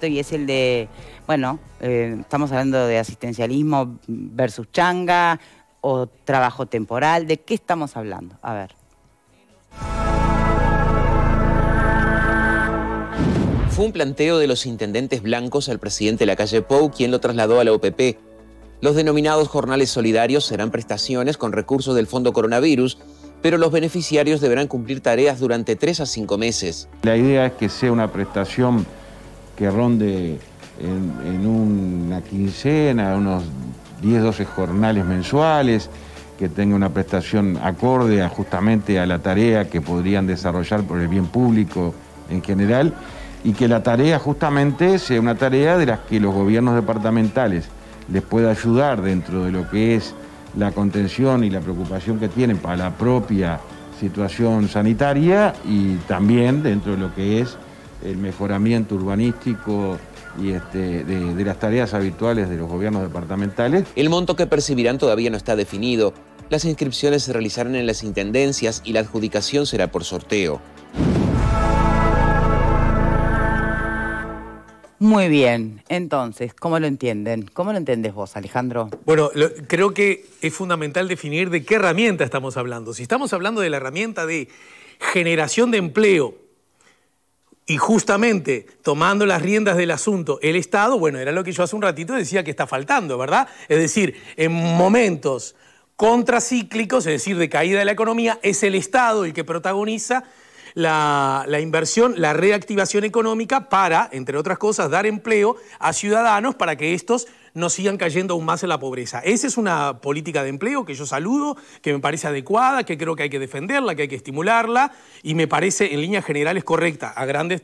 conflicto y es el de, bueno, estamos hablando de asistencialismo versus changa o trabajo temporal. ¿De qué estamos hablando? A ver. Fue un planteo de los intendentes blancos al presidente Lacalle Pou, quien lo trasladó a la OPP. Los denominados jornales solidarios serán prestaciones con recursos del Fondo Coronavirus, pero los beneficiarios deberán cumplir tareas durante 3 a 5 meses. La idea es que sea una prestación que ronde en una quincena, unos 10, 12 jornales mensuales, que tenga una prestación acorde justamente a la tarea que podrían desarrollar por el bien público en general, y que la tarea justamente sea una tarea de las que los gobiernos departamentales les pueda ayudar dentro de lo que es la contención y la preocupación que tienen para la propia situación sanitaria y también dentro de lo que es el mejoramiento urbanístico y de las tareas habituales de los gobiernos departamentales. El monto que percibirán todavía no está definido. Las inscripciones se realizarán en las intendencias y la adjudicación será por sorteo. Muy bien, entonces, ¿cómo lo entienden? ¿Cómo lo entendés vos, Alejandro? Bueno, creo que es fundamental definir de qué herramienta estamos hablando. Si estamos hablando de la herramienta de generación de empleo y justamente tomando las riendas del asunto el Estado, bueno, era lo que yo hace un ratito decía que está faltando, ¿verdad? Es decir, en momentos contracíclicos, es decir, de caída de la economía, es el Estado el que protagoniza la inversión, la reactivación económica para, entre otras cosas, dar empleo a ciudadanos para que estos no sigan cayendo aún más en la pobreza. Esa es una política de empleo que yo saludo, que me parece adecuada, que creo que hay que defenderla, que hay que estimularla y me parece en líneas generales correcta, a grandes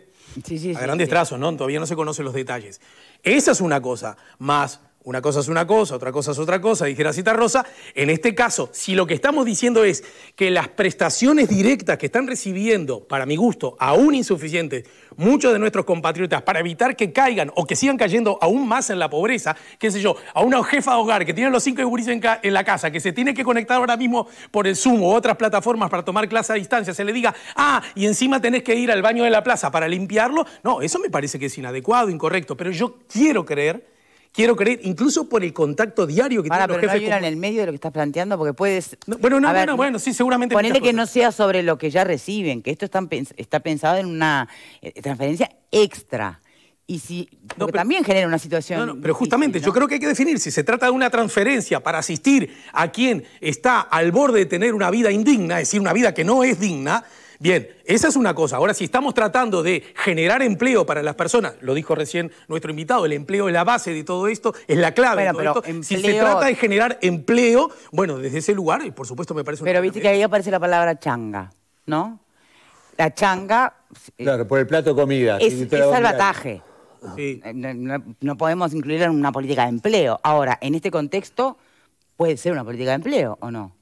trazos, ¿no? Todavía no se conocen los detalles. Esa es una cosa, más una cosa es una cosa, otra cosa es otra cosa, dijera Cita Rosa. En este caso, si lo que estamos diciendo es que las prestaciones directas que están recibiendo, para mi gusto, aún insuficientes, muchos de nuestros compatriotas, para evitar que caigan o que sigan cayendo aún más en la pobreza, qué sé yo, a una jefa de hogar que tiene los 5 gurises en la casa, que se tiene que conectar ahora mismo por el Zoom o otras plataformas para tomar clase a distancia, se le diga, y encima tenés que ir al baño de la plaza para limpiarlo, no, eso me parece que es inadecuado, incorrecto, pero yo quiero creer, incluso por el contacto diario que tienen los jefes. Pero no hay una en el medio de lo que estás planteando, porque puedes... Bueno, sí, seguramente... Ponele que no sea sobre lo que ya reciben, que esto está pensado en una transferencia extra. Y si... Porque también genera una situación... pero justamente, yo creo que hay que definir si se trata de una transferencia para asistir a quien está al borde de tener una vida indigna, es decir, una vida que no es digna. Bien, esa es una cosa. Ahora, si estamos tratando de generar empleo para las personas, lo dijo recién nuestro invitado, el empleo es la base de todo esto, es la clave de todo esto. Si se trata de generar empleo, bueno, desde ese lugar, y por supuesto me parece... Pero viste que ahí aparece la palabra changa, ¿no? La changa... Claro, por el plato de comida. Es salvataje. Sí. No podemos incluirla en una política de empleo. Ahora, en este contexto, ¿puede ser una política de empleo o no?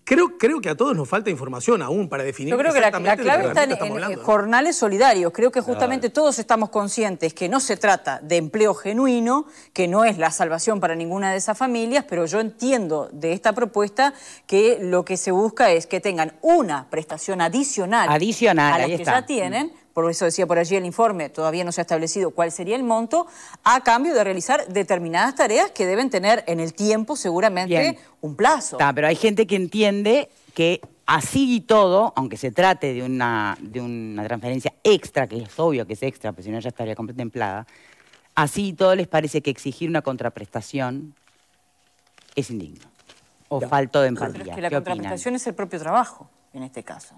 Creo que a todos nos falta información aún para definir. Yo creo que la clave está en jornales solidarios. Creo que justamente todos estamos conscientes que no se trata de empleo genuino, que no es la salvación para ninguna de esas familias, pero yo entiendo de esta propuesta que lo que se busca es que tengan una prestación adicional a las que ya tienen. Por eso decía por allí el informe, todavía no se ha establecido cuál sería el monto, a cambio de realizar determinadas tareas que deben tener en el tiempo seguramente un plazo. Pero hay gente que entiende que así y todo, aunque se trate de una transferencia extra, que es obvio que es extra, porque si no ya estaría contemplada, así y todo les parece que exigir una contraprestación es indigno o falto de empatía. Pero es que la contraprestación es el propio trabajo, en este caso.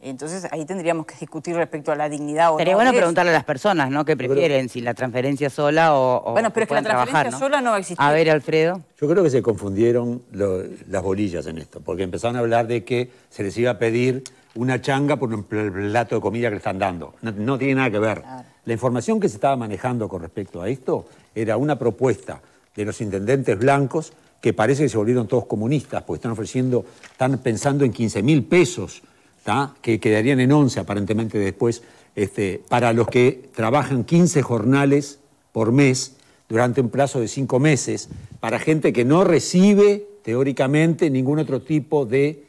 Entonces ahí tendríamos que discutir respecto a la dignidad o Sería bueno preguntarle a las personas, ¿no? ¿Qué prefieren? Si la transferencia sola o bueno, pero es que la transferencia sola no va a existir. A ver, Alfredo. Yo creo que se confundieron las bolillas en esto, porque empezaron a hablar de que se les iba a pedir una changa por el plato de comida que le están dando. No tiene nada que ver. Claro. La información que se estaba manejando con respecto a esto era una propuesta de los intendentes blancos que parece que se volvieron todos comunistas, porque están pensando en 15.000 pesos. Que quedarían en 11 aparentemente después, para los que trabajan 15 jornales por mes durante un plazo de 5 meses, para gente que no recibe teóricamente ningún otro tipo de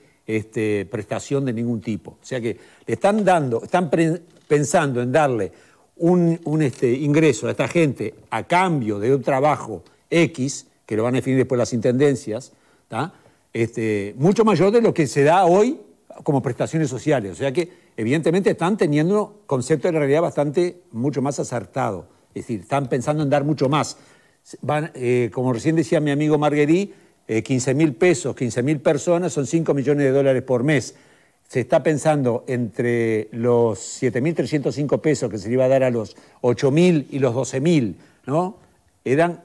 prestación de ningún tipo. O sea que le están pensando en darle un ingreso a esta gente a cambio de un trabajo X, que lo van a definir después las intendencias, ¿tá? Mucho mayor de lo que se da hoy como prestaciones sociales. O sea que, evidentemente, están teniendo concepto de la realidad mucho más acertado. Es decir, están pensando en dar mucho más. Como recién decía mi amigo Marguerite, 15.000 pesos, 15.000 personas son 5 millones de dólares por mes. Se está pensando entre los 7.305 pesos que se le iba a dar a los 8.000 y los 12.000, ¿no?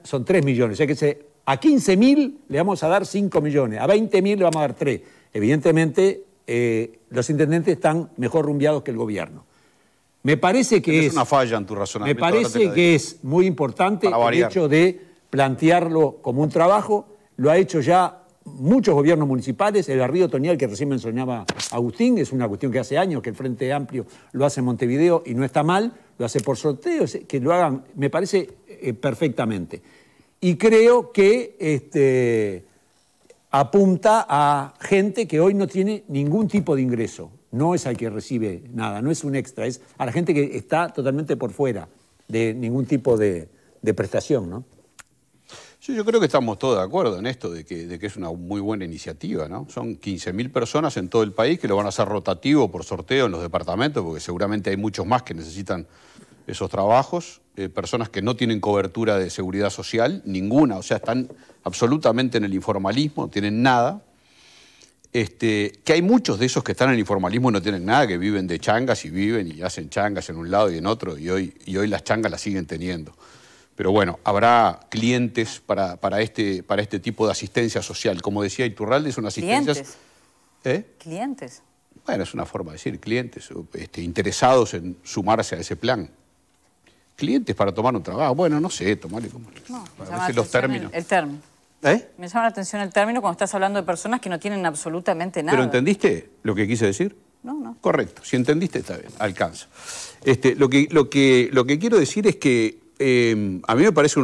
Son 3 millones. O sea que a 15.000 le vamos a dar 5 millones, a 20.000 le vamos a dar 3. Evidentemente, los intendentes están mejor rumbeados que el gobierno. Me parece que es una falla en tu razonamiento. Me parece que es muy importante el hecho de plantearlo como un trabajo. Lo ha hecho ya muchos gobiernos municipales. El Río Tonial, que recién mencionaba Agustín, es una cuestión que hace años que el Frente Amplio lo hace en Montevideo y no está mal, lo hace por sorteo, que lo hagan, me parece perfectamente. Y creo que apunta a gente que hoy no tiene ningún tipo de ingreso. No es al que recibe nada, no es un extra, es a la gente que está totalmente por fuera de ningún tipo de prestación, ¿no? Sí, yo creo que estamos todos de acuerdo en esto, de que es una muy buena iniciativa, ¿no? Son 15.000 personas en todo el país que lo van a hacer rotativo por sorteo en los departamentos, porque seguramente hay muchos más que necesitan esos trabajos, personas que no tienen cobertura de seguridad social, ninguna, o sea, están absolutamente en el informalismo, no tienen nada. Que hay muchos de esos que están en el informalismo y no tienen nada, que viven de changas y viven y hacen changas en un lado y en otro, y hoy las changas las siguen teniendo. Pero bueno, habrá clientes para este tipo de asistencia social. Como decía Iturralde, es una asistencia... ¿Clientes? ¿Clientes? Bueno, es una forma de decir clientes, interesados en sumarse a ese plan. Clientes para tomar un trabajo. Bueno, no sé, tomarle como... No, a veces los términos. El término. Me llama la atención el término cuando estás hablando de personas que no tienen absolutamente nada. ¿Pero entendiste lo que quise decir? No. Correcto. Si entendiste, está bien. Alcanza. Lo que quiero decir es que a mí me parece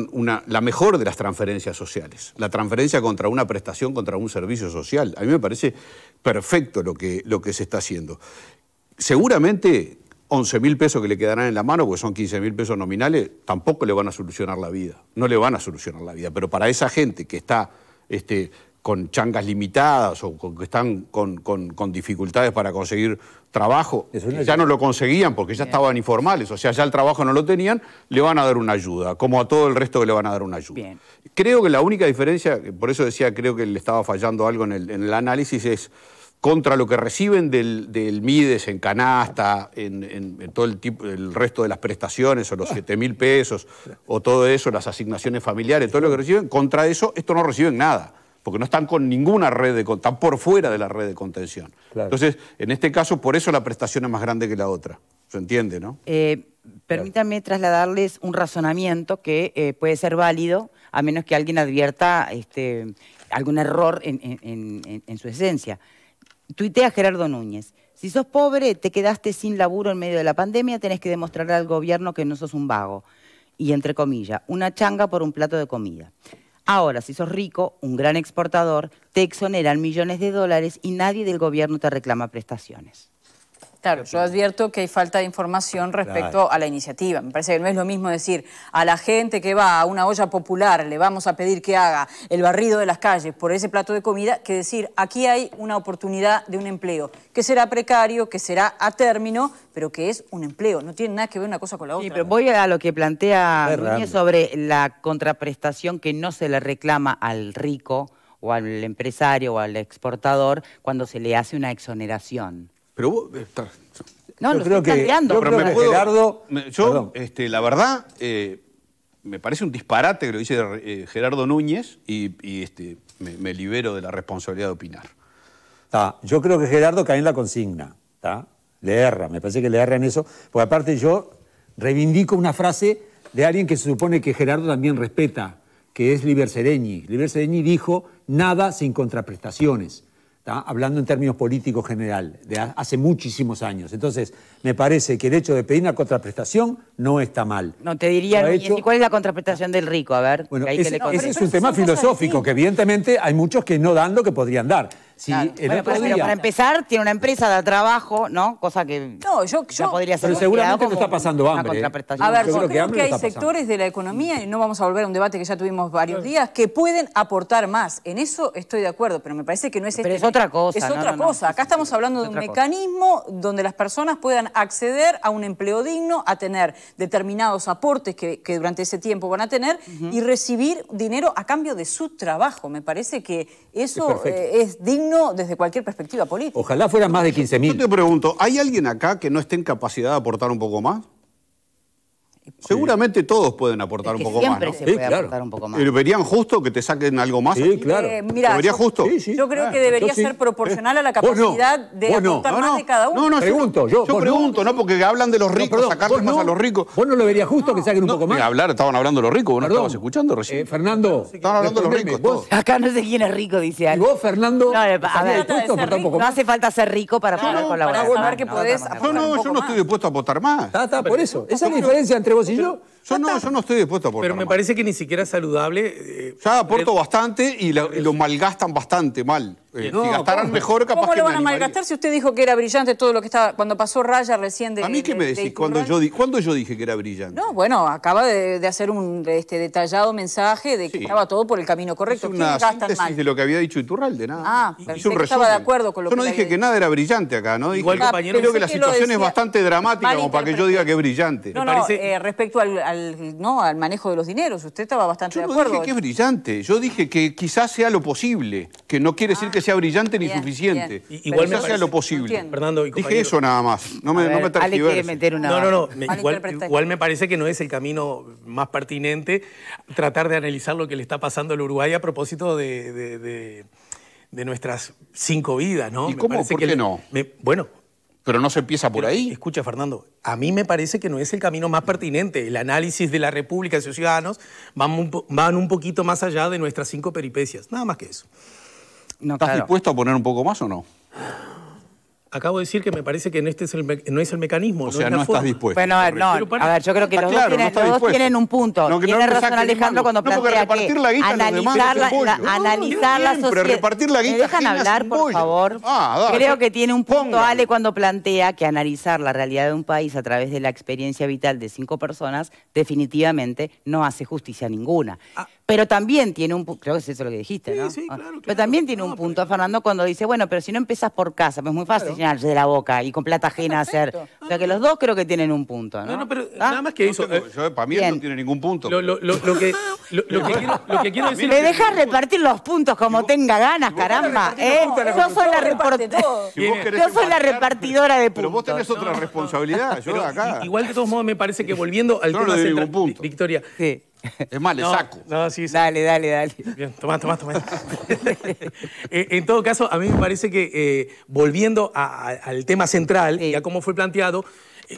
la mejor de las transferencias sociales. La transferencia contra una prestación, contra un servicio social. A mí me parece perfecto lo que se está haciendo. Seguramente 11.000 pesos que le quedarán en la mano, porque son 15.000 pesos nominales, tampoco le van a solucionar la vida. No le van a solucionar la vida. Pero para esa gente que está con changas limitadas o que están con dificultades para conseguir trabajo, ya no lo conseguían porque ya estaban informales, o sea, ya el trabajo no lo tenían, le van a dar una ayuda, como a todo el resto que le van a dar una ayuda. Bien. Creo que la única diferencia, por eso decía, creo que le estaba fallando algo en el análisis, es contra lo que reciben del MIDES en canasta, en todo el resto de las prestaciones, o los 7.000 pesos, o todo eso, las asignaciones familiares, todo lo que reciben, contra eso, esto no reciben nada, porque no están con ninguna red están por fuera de la red de contención. Claro. Entonces, en este caso, por eso la prestación es más grande que la otra. ¿Se entiende, no? Permítanme trasladarles un razonamiento que puede ser válido, a menos que alguien advierta algún error en su esencia. Tuitea Gerardo Núñez: si sos pobre, te quedaste sin laburo en medio de la pandemia, tenés que demostrarle al gobierno que no sos un vago. Y entre comillas, una changa por un plato de comida. Ahora, si sos rico, un gran exportador, te exoneran millones de dólares y nadie del gobierno te reclama prestaciones. Claro, yo advierto que hay falta de información respecto a la iniciativa. Me parece que no es lo mismo decir a la gente que va a una olla popular, le vamos a pedir que haga el barrido de las calles por ese plato de comida, que decir aquí hay una oportunidad de un empleo, que será precario, que será a término, pero que es un empleo. No tiene nada que ver una cosa con la otra. Sí, pero voy a lo que plantea Núñez sobre la contraprestación que no se le reclama al rico o al empresario o al exportador cuando se le hace una exoneración. Pero vos... No, lo estoy planteando. Gerardo... la verdad, me parece un disparate que lo dice Gerardo Núñez y me libero de la responsabilidad de opinar. Yo creo que Gerardo cae en la consigna. Le erra, me parece que le erra en eso. Porque aparte yo reivindico una frase de alguien que se supone que Gerardo también respeta, que es Liber Seregni. Liber Seregni dijo nada sin contraprestaciones. Hablando en términos políticos general, de hace muchísimos años. Entonces, me parece que el hecho de pedir una contraprestación no está mal. No, te diría, ¿y cuál es la contraprestación del rico? A ver, bueno, ese es un tema filosófico, que evidentemente hay muchos que no dan lo que podrían dar. Si Claro. el Bueno, otro pero día... para empezar, tiene una empresa, da trabajo, ¿no? Cosa que No, yo podría ser Pero seguramente no como está pasando una hambre, contraprestación. A ver, Yo yo creo que creo hambre que hay no está pasando. sectores de la economía, y no vamos a volver a un debate que ya tuvimos varios días, que pueden aportar más. En eso estoy de acuerdo, pero me parece que no es Pero es otra cosa, Es no, otra no, no. cosa. Acá estamos hablando de Es un otra cosa. mecanismo donde las personas puedan acceder a un empleo digno, a tener determinados aportes que durante ese tiempo van a tener y recibir dinero a cambio de su trabajo. Me parece que eso es digno desde cualquier perspectiva política. Ojalá fueran más de Yo 15.000. te pregunto, ¿hay alguien acá que no esté en capacidad de aportar un poco más? Seguramente todos pueden aportar Es un que poco más, siempre ¿no? se Sí, puede claro. aportar un poco más. ¿Y ¿Verían justo que te saquen algo más? Sí, aquí? claro. Mira, ¿Lo vería yo- justo? Sí, sí. Yo creo que debería yo sí. ser proporcional a la Vos no, capacidad de vos no. aportar más de cada uno. No, Pregunto, yo vos no. pregunto, ¿no? Porque hablan de los ricos, Perdón, sacarle vos más no. a los ricos. ¿Vos no lo verías justo que saquen un poco más? Estaban hablando de los ricos, vos no Perdón. estabas escuchando recién. Fernando, Estaban hablando de los respondeme, ricos, vos- todos. Acá no sé quién es rico, dice ¿Y algo. vos, Fernando, No, a ver, estarías dispuesto a ser aportar un poco No más? hace falta ser rico para poder colaborar. para saber que podés estamos de Yo acuerdo. un no, poco yo no estoy más. dispuesto a aportar más. Está, por eso. Esa es la diferencia entre vos y yo. Yo no estoy dispuesto a aportar Pero me más. parece que ni siquiera es saludable. Ya aporto bastante y lo malgastan bastante mal. Si gastaran mejor, capaz ¿Cómo que lo me van a animaría. malgastar si usted dijo que era brillante todo lo que estaba cuando pasó Raya recién de ¿A mí qué me decís? Iturralde? ¿Cuándo yo dije que era brillante? No, bueno, acaba de hacer un detallado mensaje de que Sí. estaba todo por el camino Hice correcto. una ¿Quiénes gastan síntesis mal? de lo que había dicho Iturralde, nada. Ah, Hice pensé un que estaba resumen. de acuerdo con lo Yo no que dije había que nada era brillante acá, ¿no? Igual, Dije, compañero, creo que la pensé que lo situación es decía bastante dramática como para que yo diga que es brillante. No, Me parece- respecto al manejo de los dineros, usted estaba bastante Yo de no acuerdo. dije que es brillante, yo dije que quizás sea lo posible, que no quiere decir que sea brillante ni bien, suficiente. bien. Igual me quizás sea parece- lo posible. Entiendo. Fernando y Dije compañero. eso nada más, no me A ver, Ale quiere tergiverse. meter una... No. Malinterpretaste. Igual me parece que no es el camino más pertinente tratar de analizar lo que le está pasando al Uruguay a propósito de nuestras 5 vidas, ¿no? ¿Y Me cómo? parece ¿Por que qué no? Bueno, Pero no se empieza por ahí. escucha, Fernando, a mí me parece que no es el camino más pertinente. El análisis de la República y sus ciudadanos van un poquito más allá de nuestras 5 peripecias. Nada más que eso. No, ¿Estás claro. dispuesto a poner un poco más o no? Acabo de decir que me parece que no es el mecanismo. O sea, es la no estás forma. dispuesto. Bueno, a ver, no, Pero para- a ver, yo creo que Está los, claro, dos, no está los dos dispuesto. tienen un punto. No, que no Tiene me razón saques Alejandro de cuando mano. No, porque plantea repartir que la guita a los demás analizar es la, un bollo. analizar la Siempre sociedad. repartir la ¿Me guita dejan ajena es hablar, un por bollo. favor? Dale. Creo que tiene un punto, Póngale. Ale, cuando plantea que analizar la realidad de un país a través de la experiencia vital de 5 personas definitivamente no hace justicia ninguna. Pero también tiene un punto, creo que es eso lo que dijiste, Sí, ¿no? sí, claro, Pero también tiene un punto, Fernando, cuando dice, bueno, pero si no empezás por casa, pues es muy fácil llenarse de la boca y con plata ajena hacer. O sea que los dos creo que tienen un punto, ¿no? No, pero ¿Ah? nada más que eso. Para mí Bien. no tiene ningún punto. Lo que quiero decir. Me dejas repartir los puntos como tenga ganas, caramba. Yo soy la reparte todo. Si vos querés yo soy la empatar, repartidora de puntos. Pero vos tenés otra responsabilidad, yo Pero acá. igual de todos modos me parece que volviendo al Yo no tema le doy central, ningún punto. Victoria. Sí. Es más, le saco. No, sí, sí. Dale. Bien, tomá. En todo caso, a mí me parece que volviendo al tema central Sí. y a cómo fue planteado,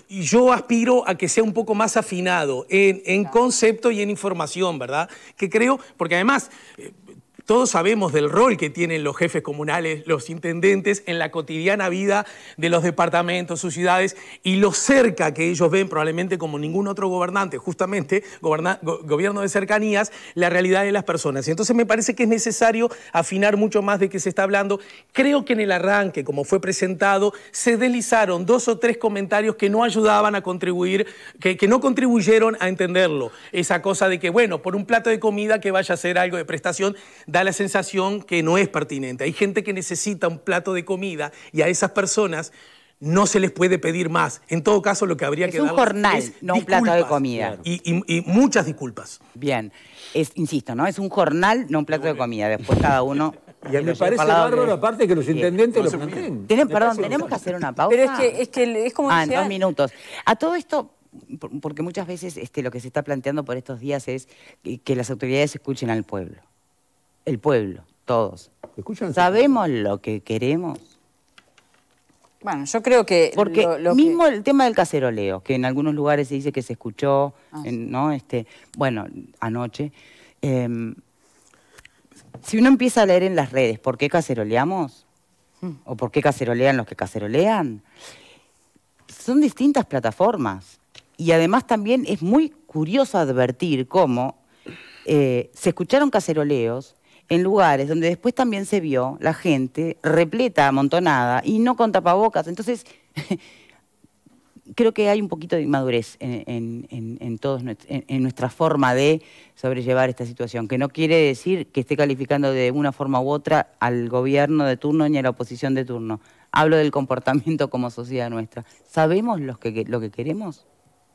yo aspiro a que sea un poco más afinado en concepto y en información, ¿verdad? Que creo, porque además todos sabemos del rol que tienen los jefes comunales, los intendentes en la cotidiana vida de los departamentos, sus ciudades, y lo cerca que ellos ven, probablemente como ningún otro gobernante, justamente gobierno de cercanías, la realidad de las personas. Y entonces me parece que es necesario afinar mucho más de qué se está hablando. Creo que en el arranque, como fue presentado, se deslizaron 2 o 3 comentarios que no ayudaban a contribuir, que no contribuyeron a entenderlo. Esa cosa de que, bueno, por un plato de comida que vaya a ser algo de prestación, da la sensación que no es pertinente. Hay gente que necesita un plato de comida y a esas personas no se les puede pedir más. En todo caso, lo que habría que Es un darles jornal, es no un plato de disculpas. comida. Y muchas disculpas. Bien. Insisto, ¿no? Es un jornal, no un plato de comida. Después cada uno... Y me parece bárbaro, aparte, que los intendentes lo planteen. Perdón, tenemos que hacer una pausa. Pero es que es como en decía... 2 minutos. A todo esto, porque muchas veces lo que se está planteando por estos días es que las autoridades escuchen al pueblo. El pueblo, todos. ¿Escuchan? ¿Sabemos lo que queremos? Bueno, yo creo que... Porque lo mismo que... el tema del caceroleo, que en algunos lugares se dice que se escuchó, ¿no? Bueno, anoche. Si uno empieza a leer en las redes por qué caceroleamos, o por qué cacerolean los que cacerolean, son distintas plataformas. Y además también es muy curioso advertir cómo se escucharon caceroleos en lugares donde después también se vio la gente repleta, amontonada, y no con tapabocas. Entonces, creo que hay un poquito de inmadurez en nuestra forma de sobrellevar esta situación, que no quiere decir que esté calificando de una forma u otra al gobierno de turno ni a la oposición de turno. Hablo del comportamiento como sociedad nuestra. ¿Sabemos lo que queremos?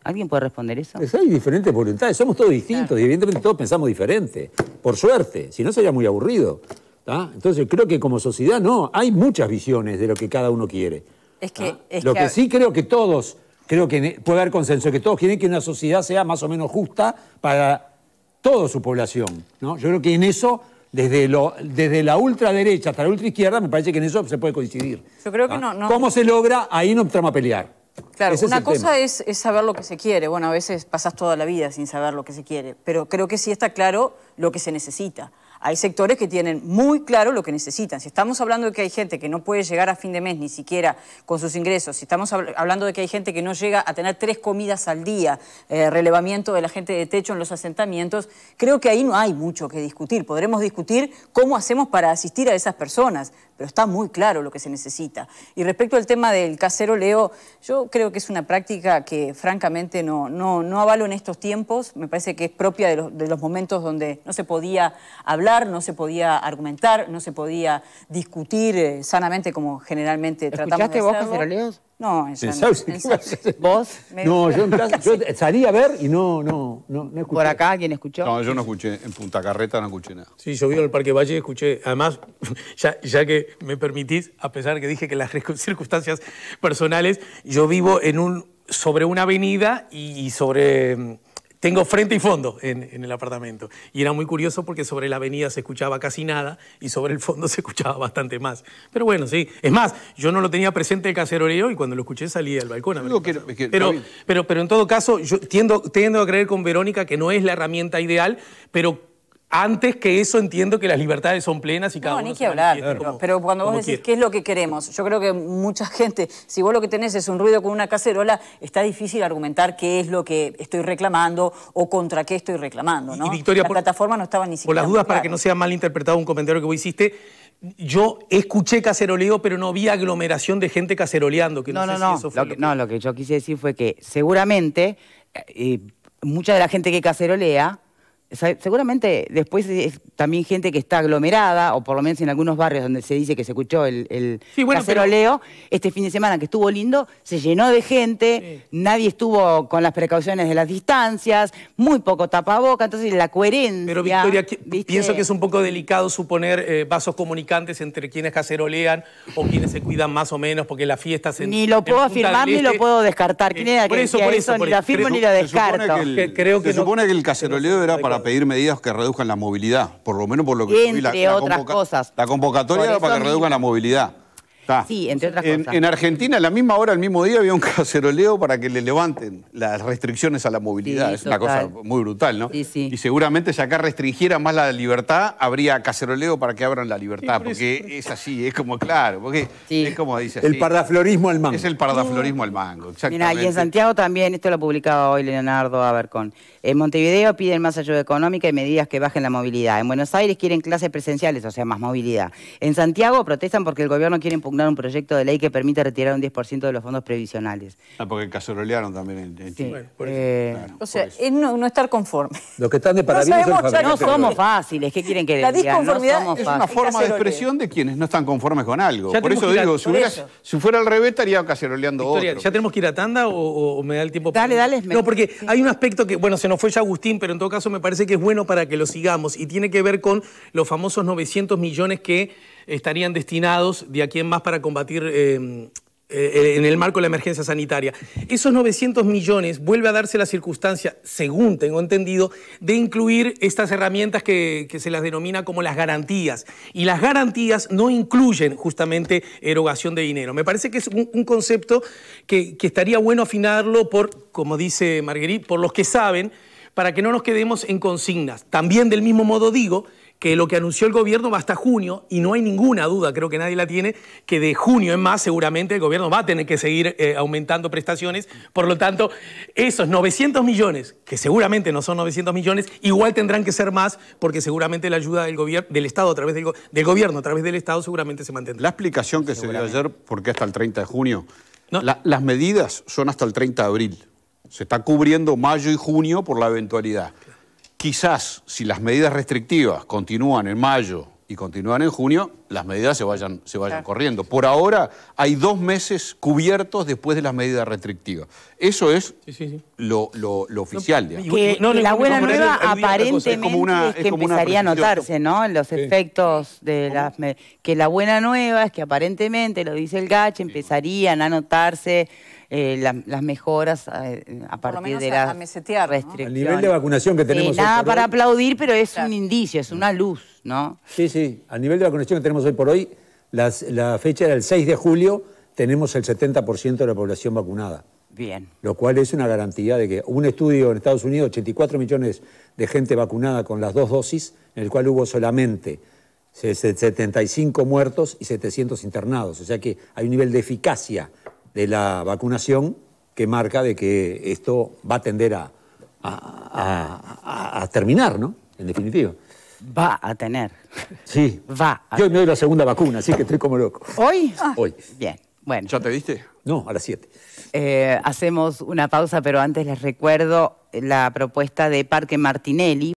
¿Alguien puede responder eso? Hay diferentes voluntades, somos todos distintos, claro. Y evidentemente todos pensamos diferente, por suerte, si no sería muy aburrido. Entonces creo que como sociedad no, hay muchas visiones de lo que cada uno quiere. Lo que sí creo que todos, puede haber consenso, que todos quieren que una sociedad sea más o menos justa para toda su población, ¿no? Yo creo que en eso, desde la ultraderecha hasta la ultraizquierda, me parece que en eso se puede coincidir. Yo creo que no. ¿Cómo se logra? Ahí no entramos a pelear. Claro, una cosa es saber lo que se quiere. Bueno, a veces pasas toda la vida sin saber lo que se quiere, pero creo que sí está claro lo que se necesita. Hay sectores que tienen muy claro lo que necesitan. Si estamos hablando de que hay gente que no puede llegar a fin de mes ni siquiera con sus ingresos, si estamos hablando de que hay gente que no llega a tener 3 comidas al día, relevamiento de la gente de techo en los asentamientos, creo que ahí no hay mucho que discutir. Podremos discutir cómo hacemos para asistir a esas personas, pero está muy claro lo que se necesita. Y respecto al tema del caceroleo, yo creo que es una práctica que francamente no avalo en estos tiempos. Me parece que es propia de los momentos donde no se podía hablar, no se podía argumentar, no se podía discutir sanamente como generalmente tratamos de hacerlo. ¿Escuchaste vos caceroleos? No, ¿Vos? No, yo salí a ver y no escuché. ¿Por acá quién escuchó? No, yo no escuché. En Punta Carreta no escuché nada. Sí, yo vivo en el Parque Valle y escuché. Además, ya que me permitís, a pesar que dije que las circunstancias personales, yo vivo sobre una avenida y tengo frente y fondo en el apartamento. Y era muy curioso porque sobre la avenida se escuchaba casi nada y sobre el fondo se escuchaba bastante más. Pero bueno, sí. Es más, yo no lo tenía presente el caceroleo y cuando lo escuché salí al balcón a ver. Pero en todo caso, yo tiendo a creer con Verónica que no es la herramienta ideal, pero antes que eso entiendo que las libertades son plenas y cada uno... No, ni que hablar, pero cuando vos decís qué es lo que queremos, yo creo que mucha gente, si vos lo que tenés es un ruido con una cacerola, está difícil argumentar qué es lo que estoy reclamando o contra qué estoy reclamando, ¿no? Y Victoria, la plataforma no estaba ni siquiera... Por las dudas, para que no sea mal interpretado un comentario que vos hiciste, yo escuché caceroleo, pero no vi aglomeración de gente caceroleando. Que no sé si eso fue lo que yo quise decir fue que seguramente mucha de la gente que cacerolea, seguramente después es también gente que está aglomerada, o por lo menos en algunos barrios donde se dice que se escuchó el caceroleo, este fin de semana que estuvo lindo, se llenó de gente, nadie estuvo con las precauciones de las distancias, muy poco tapaboca, entonces la coherencia... Pero Victoria, pienso que es un poco delicado suponer vasos comunicantes entre quienes cacerolean o quienes se cuidan más o menos, porque la fiesta... Ni lo puedo afirmar ni lo puedo descartar. ¿Quién era que decía eso? Ni lo afirmo ni lo descarto. Se supone que el caceroleo era para pedir medidas que reduzcan la movilidad, por lo menos por lo que entre otras cosas. La convocatoria era para que reduzcan la movilidad. Sí, entre otras cosas. En Argentina, a la misma hora, al mismo día, había un caceroleo para que le levanten las restricciones a la movilidad. Sí, es una cosa muy brutal, ¿no? Sí. Y seguramente si acá restringieran más la libertad, habría caceroleo para que abran la libertad, porque es así, es como claro, porque es como dice así. El pardaflorismo al mango. Es el pardaflorismo al mango, exactamente. Mirá, y en Santiago también, esto lo publicaba hoy Leonardo Abercón. En Montevideo piden más ayuda económica y medidas que bajen la movilidad. En Buenos Aires quieren clases presenciales, o sea, más movilidad. En Santiago protestan porque el gobierno quiere impugnar un proyecto de ley que permite retirar un 10% de los fondos previsionales. Porque cacerolearon también en Chile. Claro, o sea, es no estar conforme. Los que están de parabienes no somos fáciles, ¿qué quieren que les diga? La disconformidad es una forma de expresión de quienes no están conformes con algo. Por eso digo, si fuera al revés estaría caceroleando Victoria, otro. ¿Ya tenemos que ir a tanda o me da el tiempo? Dale. No, porque hay un aspecto que, bueno, se nos fue ya Agustín, pero en todo caso me parece que es bueno para que lo sigamos y tiene que ver con los famosos 900 millones que estarían destinados de aquí en más para combatir en el marco de la emergencia sanitaria. Esos 900 millones vuelve a darse la circunstancia, según tengo entendido, de incluir estas herramientas que se las denomina como las garantías. Y las garantías no incluyen justamente erogación de dinero. Me parece que es un concepto que estaría bueno afinarlo por, como dice Marguerite, por los que saben, para que no nos quedemos en consignas. También del mismo modo digo que lo que anunció el gobierno va hasta junio y no hay ninguna duda, creo que nadie la tiene, que de junio en más seguramente el gobierno va a tener que seguir aumentando prestaciones. Por lo tanto, esos 900 millones, que seguramente no son 900 millones, igual tendrán que ser más porque seguramente la ayuda del Estado a través del gobierno, a través del Estado, seguramente se mantendrá. La explicación que se dio ayer, ¿por qué hasta el 30 de junio? No. Las medidas son hasta el 30 de abril. Se está cubriendo mayo y junio por la eventualidad. Quizás, si las medidas restrictivas continúan en mayo y continúan en junio, las medidas se vayan corriendo. Por ahora, hay 2 meses cubiertos después de las medidas restrictivas. Eso es lo oficial. La buena nueva aparentemente es que empezaría a notarse, ¿no? Los efectos de las... Que la buena nueva es que aparentemente, lo dice el GACH, empezarían a notarse las mejoras a partir de las restricciones. El nivel de vacunación que tenemos hoy nada para aplaudir, pero es un indicio, es una luz, ¿no? Sí, sí. Al nivel de vacunación que tenemos hoy por hoy, la fecha era el 6 de julio, tenemos el 70% de la población vacunada. Bien. Lo cual es una garantía de que un estudio en Estados Unidos, 84 millones de gente vacunada con las 2 dosis, en el cual hubo solamente 75 muertos y 700 internados. O sea que hay un nivel de eficacia de la vacunación que marca de que esto va a tender a terminar, ¿no? En definitiva. Va a tener. Sí. Va a Yo me doy la segunda vacuna, así que estoy como loco. ¿Hoy? Hoy. Bien, bueno. ¿Ya te diste? No, a las 7. Hacemos una pausa, pero antes les recuerdo la propuesta de Parque Martinelli.